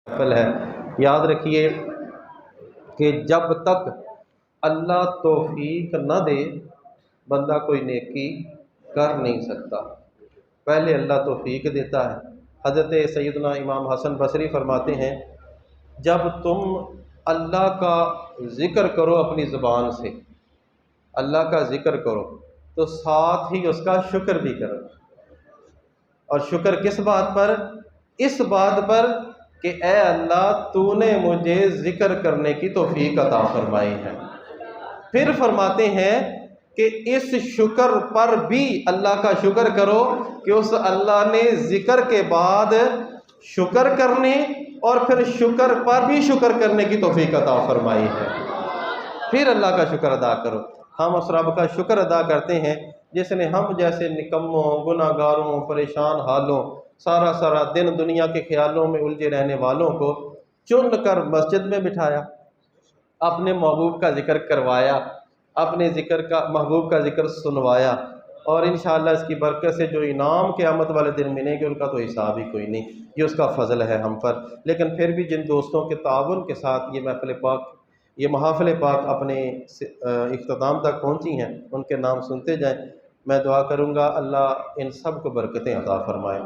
महफिल है। याद रखिए कि जब तक अल्लाह तौफीक न दे बंदा कोई नेकी कर नहीं सकता, पहले अल्लाह तौफीक देता है। हज़रत सैयदना इमाम हसन बसरी फरमाते हैं, जब तुम अल्लाह का ज़िक्र करो अपनी ज़ुबान से, अल्लाह का ज़िक्र करो तो साथ ही उसका शुक्र भी करो। और शुक्र किस बात पर? इस बात पर कि ए अल्लाह तूने मुझे ज़िक्र करने की तौफीक अता फरमाई है। फिर फरमाते हैं कि इस शुक्र पर भी अल्लाह का शुक्र करो कि उस अल्लाह ने ज़िक्र के बाद शुक्र करने और फिर शुक्र पर भी शुक्र करने की तौफीक अता फरमाई है। फिर अल्लाह का शुक्र अदा करो। हम उस रब का शुक्र अदा करते हैं जिसने हम जैसे निकम्मों, गुनाहगारों, परेशान हालों, सारा सारा दिन दुनिया के ख्यालों में उलझे रहने वालों को चुन कर मस्जिद में बिठाया, अपने महबूब का जिक्र करवाया, अपने जिक्र का महबूब का जिक्र सुनवाया, और इंशाअल्लाह इसकी बरकत से जो इनाम क़यामत वाले दिन मिलेंगे उनका तो हिसाब ही कोई नहीं। ये उसका फ़ज़ल है हम पर। लेकिन फिर भी जिन दोस्तों के ताउन के साथ ये महफ़िल पाक, ये महफ़िल पाक अपने इख्तिताम तक पहुँची हैं, उनके नाम सुनते जाएँ। मैं दुआ करूँगा अल्लाह इन सब को बरकतें अता फ़रमाए।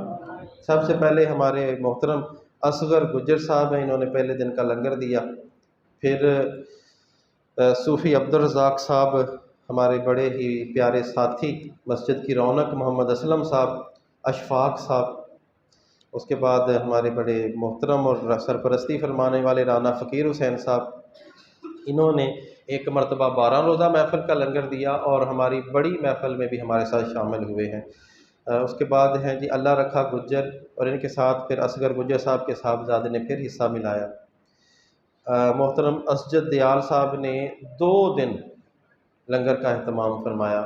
सबसे पहले हमारे मोहतरम असगर गुज्जर साहब हैं, इन्होंने पहले दिन का लंगर दिया। फिर सूफ़ी अब्दुल रज़ाक साहब, हमारे बड़े ही प्यारे साथी, मस्जिद की रौनक मोहम्मद असलम साहब, अशफाक साहब। उसके बाद हमारे बड़े मोहतरम और सरपरस्ती फरमाने वाले राना फ़कीर हुसैन साहब, इन्होंने एक मरतबा 12 रोज़ा महफ़िल का लंगर दिया और हमारी बड़ी महफ़िल में भी हमारे साथ शामिल हुए हैं। उसके बाद हैं जी अल्लाह रखा गुज्जर, और इनके साथ फिर असगर गुज्जर साहब के साहबजादे ने फिर हिस्सा मिलाया। मोहतरम असजद दयाल साहब ने 2 दिन लंगर का अहतमाम फरमाया।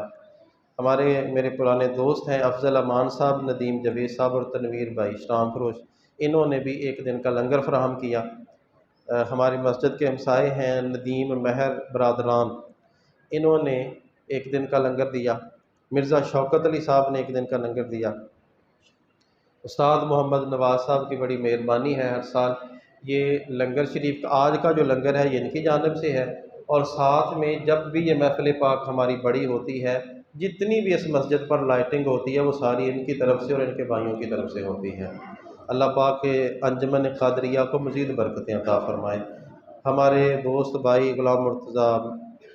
हमारे मेरे पुराने दोस्त हैं अफजल अमान साहब, नदीम जवेद साहब और तनवीर भाई शाम फरोश, इन्होंने भी एक दिन का लंगर फराहम किया। हमारी मस्जिद के हमसाए हैं नदीम महर बरादरान, इन्होंने एक दिन का लंगर दिया। मिर्ज़ा शौकत अली साहब ने एक दिन का लंगर दिया। उस्ताद मोहम्मद नवाज़ साहब की बड़ी मेहरबानी है, हर साल ये लंगर शरीफ का, आज का जो लंगर है ये इनकी जानिब से है। और साथ में जब भी ये महफ़िल पाक हमारी बड़ी होती है, जितनी भी इस मस्जिद पर लाइटिंग होती है वो सारी इनकी तरफ से और इनके भाइयों की तरफ से होती है। अल्लाह पाक के अंजमन क़ादरिया को मज़ीद बरकतें अता फ़रमाए। हमारे दोस्त भाई ग़ुलाम मुर्तज़ा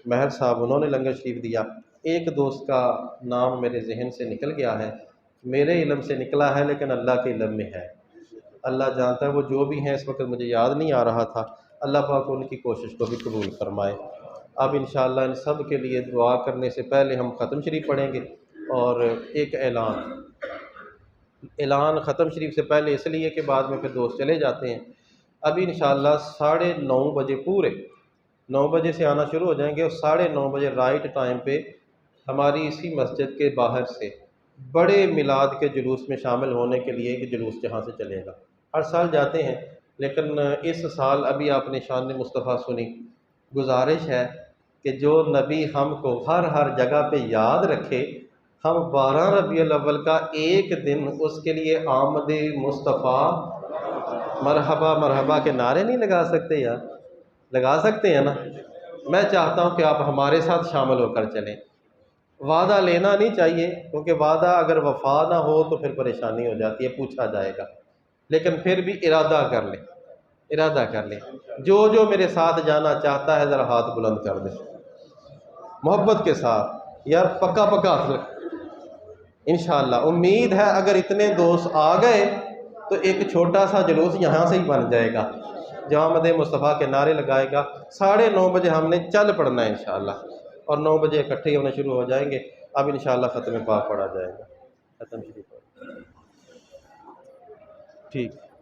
महर साहब, उन्होंने लंगर शरीफ दिया। एक दोस्त का नाम मेरे जहन से निकल गया है, मेरे इल्म से निकला है लेकिन अल्लाह के इल्म में है, अल्लाह जानता है। वो जो भी हैं इस वक्त मुझे याद नहीं आ रहा था। अल्लाह पाक उनकी कोशिश को भी कबूल फरमाए। अब इंशाअल्लाह इन सब के लिए दुआ करने से पहले हम ख़त्म शरीफ पढ़ेंगे। और एक ऐलान ख़त्म शरीफ से पहले इसलिए कि बाद में फिर दोस्त चले जाते हैं। अभी इंशाअल्लाह 9:30 बजे, पूरे 9 बजे से आना शुरू हो जाएंगे और 9:30 बजे राइट टाइम पे हमारी इसी मस्जिद के बाहर से बड़े मिलाद के जुलूस में शामिल होने के लिए एक जुलूस जहाँ से चलेगा। हर साल जाते हैं लेकिन इस साल अभी आपने शान मुस्तफ़ा सुनी। गुजारिश है कि जो नबी हमको हर हर जगह पे याद रखे, हम 12 रबीउल अव्वल का एक दिन उसके लिए आमद मुस्तफ़ा मरहबा मरहबा के नारे नहीं लगा सकते यार? लगा सकते हैं ना? मैं चाहता हूँ कि आप हमारे साथ शामिल होकर चलें। वादा लेना नहीं चाहिए, क्योंकि वादा अगर वफा ना हो तो फिर परेशानी हो जाती है, पूछा जाएगा। लेकिन फिर भी इरादा कर लें, इरादा कर लें। जो जो मेरे साथ जाना चाहता है ज़रा हाथ बुलंद कर दे, मोहब्बत के साथ यार, पक्का पक्का इंशाअल्लाह। उम्मीद है अगर इतने दोस्त आ गए तो एक छोटा सा जुलूस यहाँ से ही बन जाएगा, जहाँ आमद मुस्तफ़ा के नारे लगाएगा। 9:30 बजे हमने चल पड़ना है इंशाअल्लाह, और 9 बजे इकट्ठे होने शुरू हो जाएंगे। अब इंशाअल्लाह ख़त्म पाक पढ़ा जाएगा। ख़त्म शरीफ ठीक।